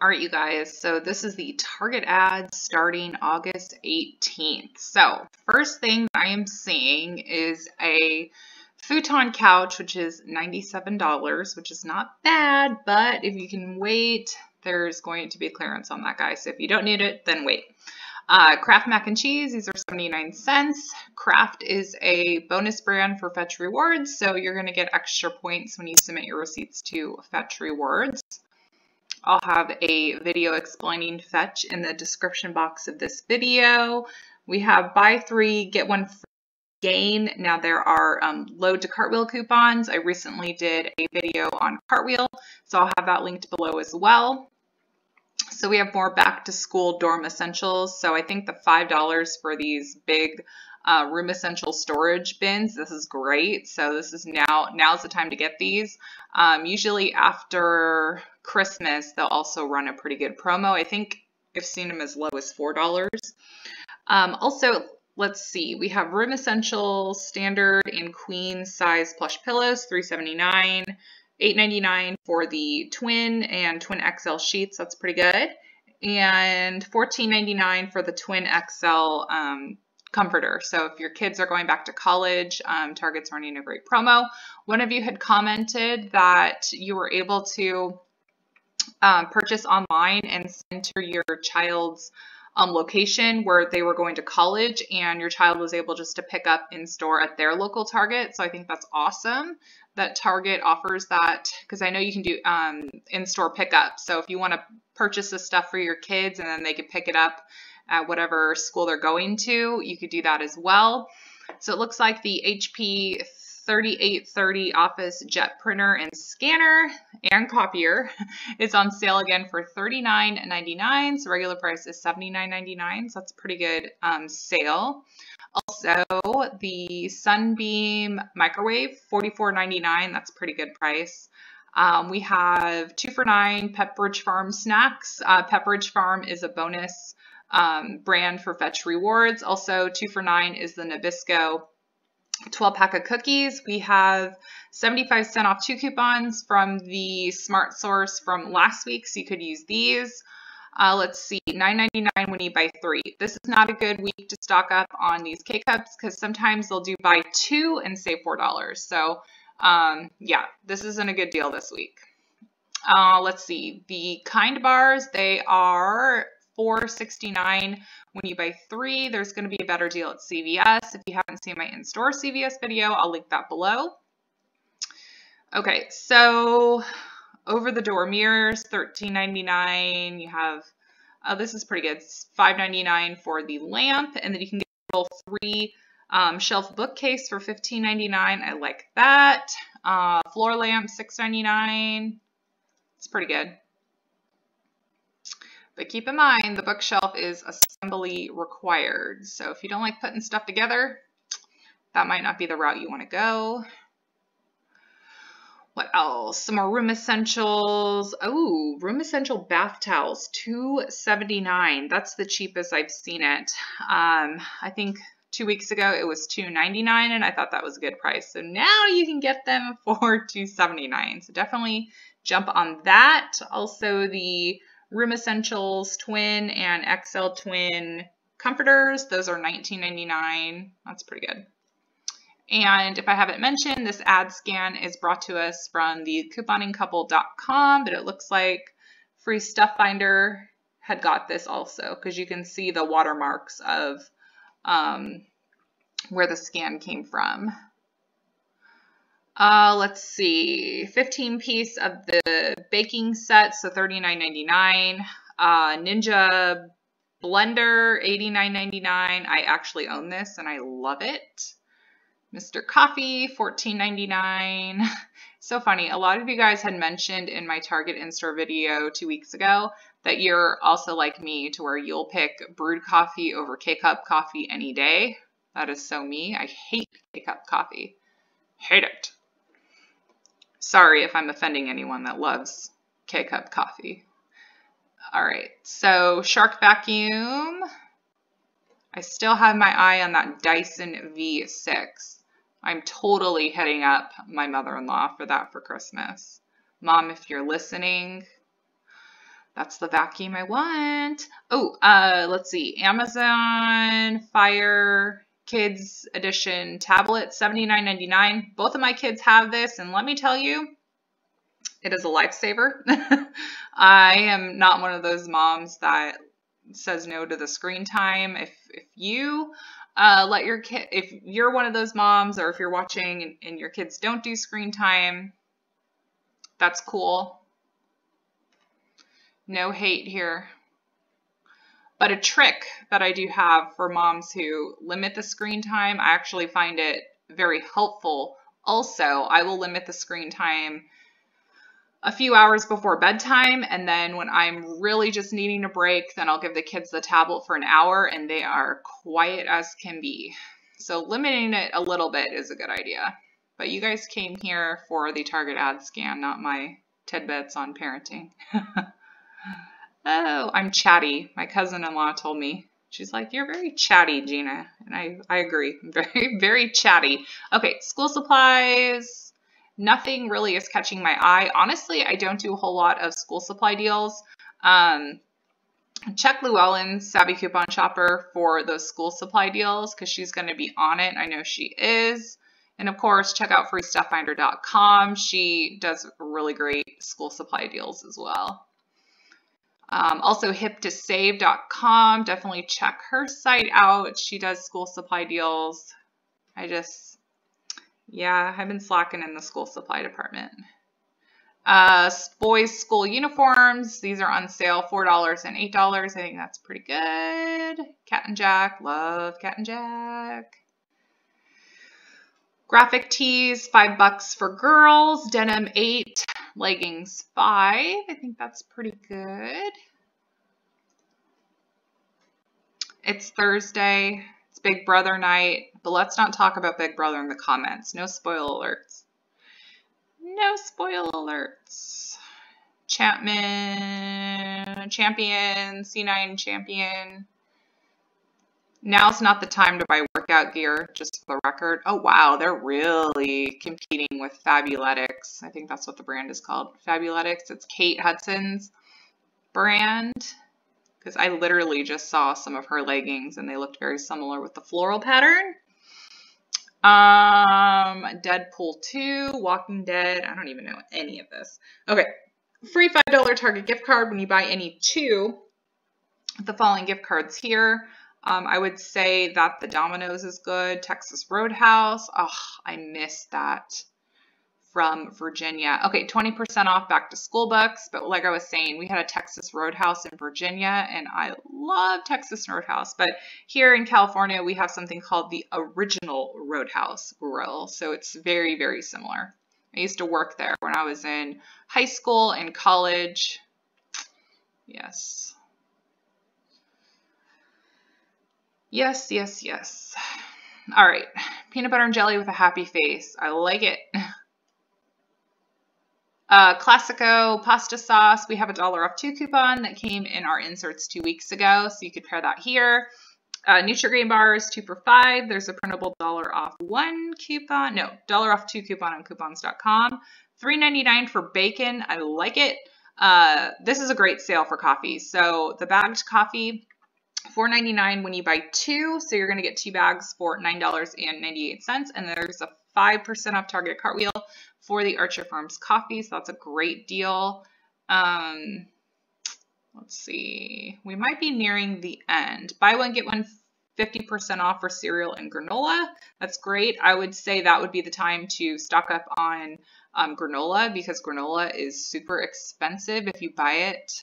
All right, you guys, so this is the Target ad starting August 18th. So first thing I am seeing is a futon couch, which is $97, which is not bad, but if you can wait, there's going to be clearance on that, guy. So if you don't need it, then wait. Kraft mac and cheese, these are 79 cents. Kraft is a bonus brand for Fetch Rewards, so you're going to get extra points when you submit your receipts to Fetch Rewards. I'll have a video explaining Fetch in the description box of this video. We have buy 3, get 1 free gain. Now there are load to Cartwheel coupons. I recently did a video on Cartwheel, so I'll have that linked below as well. So we have more back to school dorm essentials. So I think the $5 for these big room essential storage bins, this is great. So this is now's the time to get these. Usually after Christmas, they'll also run a pretty good promo. I think I've seen them as low as $4. Also, let's see, we have room essential standard and queen size plush pillows, $3.79. $8.99 for the twin and twin XL sheets. That's pretty good. And $14.99 for the twin XL comforter. So if your kids are going back to college, Target's running a great promo. One of you had commented that you were able to purchase online and enter your child's location where they were going to college, and your child was able just to pick up in store at their local Target. So I think that's awesome that Target offers that, because I know you can do in-store pickup. So if you want to purchase this stuff for your kids and then they can pick it up at whatever school they're going to, you could do that as well. So it looks like the HP 3830 office jet printer and scanner and copier is on sale again for $39.99. So regular price is $79.99. So that's a pretty good sale. Also, the Sunbeam microwave, $44.99. That's a pretty good price. We have 2 for $9 Pepperidge Farm snacks. Pepperidge Farm is a bonus brand for Fetch Rewards. Also, 2 for $9 is the Nabisco 12-pack of cookies. We have 75% off 2 coupons from the Smart Source from last week, so you could use these. Let's see, $9.99 when you buy 3. This is not a good week to stock up on these K-Cups because sometimes they'll do buy 2 and save $4. So yeah, this isn't a good deal this week. Let's see, the Kind bars, they are $4.69 when you buy 3. There's going to be a better deal at CVS. If you haven't seen my in-store CVS video, I'll link that below. Okay, so over the door mirrors, $13.99. You have, this is pretty good, it's $5.99 for the lamp, and then you can get a little free shelf bookcase for $15.99. I like that. Floor lamp, $6.99. It's pretty good. But keep in mind, the bookshelf is assembly required. So if you don't like putting stuff together, that might not be the route you want to go. What else? Some more room essentials. Oh, room essential bath towels, $2.79. That's the cheapest I've seen it. I think 2 weeks ago it was $2.99, and I thought that was a good price. So now you can get them for $2.79. So definitely jump on that. Also, the Room Essentials Twin and XL Twin comforters, those are $19.99. That's pretty good. And if I haven't mentioned, this ad scan is brought to us from the couponingcouple.com, but it looks like Free Stuff Finder had got this also, because you can see the watermarks of where the scan came from. Let's see, 15-piece of the baking set, so $39.99. Ninja blender, $89.99. I actually own this and I love it. Mr. Coffee, $14.99. So funny, a lot of you guys had mentioned in my Target in-store video 2 weeks ago that you're also like me, to where you'll pick brewed coffee over K-Cup coffee any day. That is so me. I hate K-Cup coffee. Hate it. Sorry if I'm offending anyone that loves K-Cup coffee. All right, so Shark Vacuum. I still have my eye on that Dyson V6. I'm totally hitting up my mother-in-law for that for Christmas. Mom, if you're listening, That's the vacuum I want. Oh, let's see. Amazon Fire Kids Edition tablet, $79.99. Both of my kids have this, and let me tell you, it is a lifesaver. I am not one of those moms that says no to the screen time. If you let your kid, if you're one of those moms, or if you're watching and your kids don't do screen time, that's cool. No hate here. But a trick that I do have for moms who limit the screen time, I actually find it very helpful. Also, I will limit the screen time a few hours before bedtime, and then when I'm really just needing a break, then I'll give the kids the tablet for an hour, and they are quiet as can be. So limiting it a little bit is a good idea. But you guys came here for the Target ad scan, not my tidbits on parenting. Oh, I'm chatty. My cousin-in-law told me. She's like, you're very chatty, Gina. And I agree. I'm very, very chatty. Okay, school supplies. Nothing really is catching my eye. Honestly, I don't do a whole lot of school supply deals. Check Llewellyn's Savvy Coupon Shopper for those school supply deals because she's going to be on it. I know she is. And of course, check out freestufffinder.com. She does really great school supply deals as well. Also hip2save.com. Definitely check her site out. She does school supply deals. Yeah, I've been slacking in the school supply department. Boys school uniforms. These are on sale, $4 and $8. I think that's pretty good. Cat and Jack. Love Cat and Jack. Graphic tees, $5 for girls. Denim, $8. Leggings, $5. I think that's pretty good. It's Thursday. It's Big Brother night. But let's not talk about Big Brother in the comments. No spoil alerts. No spoil alerts. Champion, C9 Champion. Now's not the time to buy workout gear, just for the record. Oh, wow. They're really competing with Fabuletics. I think that's what the brand is called. Fabuletics. It's Kate Hudson's brand. Because I literally just saw some of her leggings and they looked very similar with the floral pattern. Deadpool 2, Walking Dead. I don't even know any of this. Okay. Free $5 Target gift card when you buy any two. The following gift cards here. I would say that the Domino's is good. Texas Roadhouse. Oh, I missed that from Virginia. Okay, 20% off back to school books. But like I was saying, we had a Texas Roadhouse in Virginia, and I love Texas Roadhouse. But here in California, we have something called the Original Roadhouse Grill. So it's very, very similar. I used to work there when I was in high school and college. Yes. Yes, yes, yes. All right. Peanut butter and jelly with a happy face. I like it. Classico pasta sauce. We have a $1 off 2 coupon that came in our inserts 2 weeks ago, so you could pair that here. Nutri-Grain bars, 2 for $5. There's a printable $1 off 1 coupon. No, $1 off 2 coupon on coupons.com. $3.99 for bacon. I like it. This is a great sale for coffee. So the bagged coffee, $4.99 when you buy 2. So you're going to get 2 bags for $9.98. And there's a 5% off Target Cartwheel for the Archer Farms coffee. So that's a great deal. Let's see. We might be nearing the end. Buy one, get one 50% off for cereal and granola. That's great. I would say that would be the time to stock up on granola because granola is super expensive if you buy it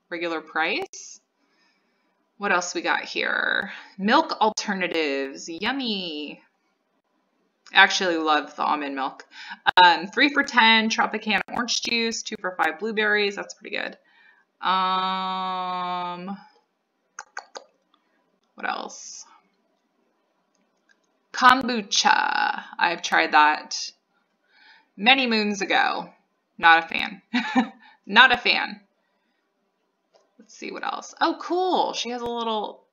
regular price. What else we got here? Milk alternatives. Yummy. I actually love the almond milk. 3 for $10 Tropicana orange juice. 2 for $5 blueberries. That's pretty good. What else? Kombucha. I've tried that many moons ago. Not a fan. Not a fan. Let's see what else. Oh, cool. She has a little,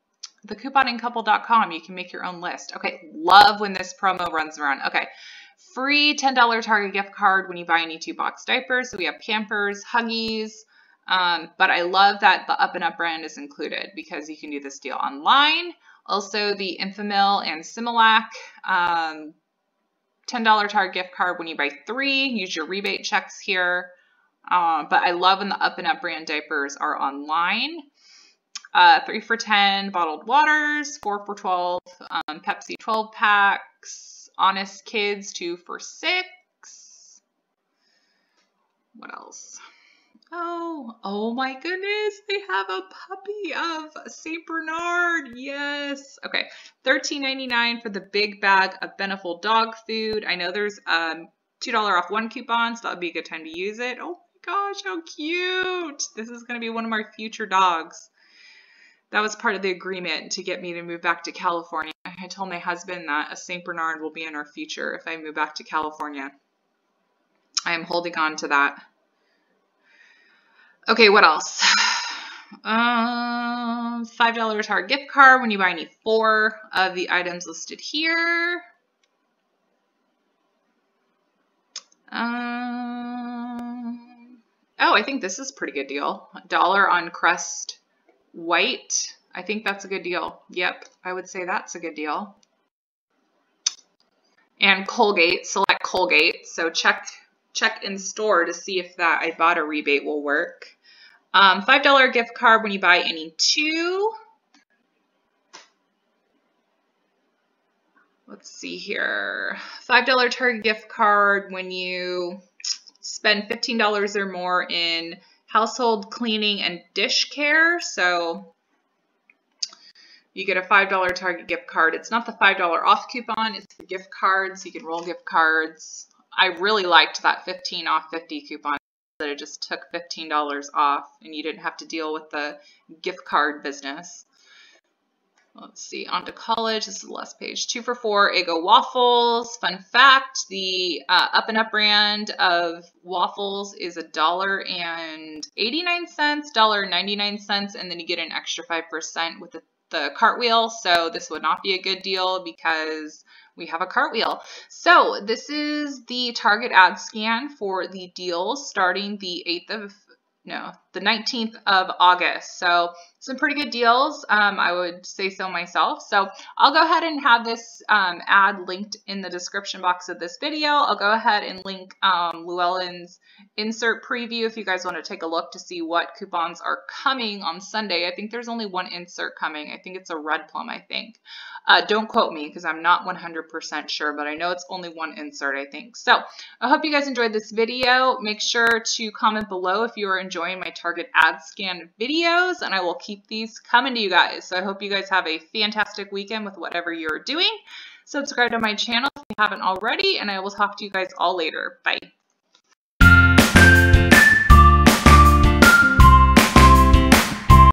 the couponinggcouple.com. You can make your own list. Okay. Love when this promo runs around. Okay. Free $10 Target gift card when you buy any 2 box diapers. So we have Pampers, Huggies, But I love that the Up and Up brand is included because you can do this deal online. Also, the Enfamil and Similac, $10 Target gift card when you buy 3. Use your rebate checks here. But I love when the Up and Up brand diapers are online. 3 for $10 bottled waters, 4 for $12 Pepsi 12 packs, Honest Kids 2 for $6. What else? Oh my goodness, they have a puppy of St. Bernard. Yes. Okay, $13.99 for the big bag of Beneful dog food. I know there's $2 off 1 coupon, so that would be a good time to use it. Oh my gosh, how cute. This is going to be one of my future dogs. That was part of the agreement to get me to move back to California. I told my husband that a St. Bernard will be in our future if I move back to California. I am holding on to that. Okay, what else? $5 Target gift card when you buy any 4 of the items listed here. Oh, I think this is a pretty good deal. $1 on Crest White. I think that's a good deal. Yep, I would say that's a good deal. And Colgate, select Colgate. So check in store to see if that I bought a rebate will work. $5 gift card when you buy any 2. Let's see here. $5 Target gift card when you spend $15 or more in household cleaning and dish care. So you get a $5 Target gift card. It's not the $5 off coupon, it's the gift cards. You can roll gift cards. I really liked that 15 off 50 coupon that it just took $15 off and you didn't have to deal with the gift card business. Let's see, on to college. This is the last page. 2 for $4 Eggo waffles. Fun fact, the Up and Up brand of waffles is $1.89, $1.99, and then you get an extra 5% with the cartwheel. So this would not be a good deal because we have a cartwheel. So this is the Target ad scan for the deals starting the 19th of August. So some pretty good deals. I would say so myself. So I'll go ahead and have this ad linked in the description box of this video. I'll go ahead and link Llewellyn's insert preview if you guys want to take a look to see what coupons are coming on Sunday. I think there's only 1 insert coming. I think it's a red plum, I think. Don't quote me because I'm not 100% sure, but I know it's only 1 insert, I think. So I hope you guys enjoyed this video. Make sure to comment below if you are enjoying my Target ad scan videos, and I will keep these coming to you guys. So I hope you guys have a fantastic weekend with whatever you're doing. Subscribe to my channel if you haven't already, and I will talk to you guys all later. Bye.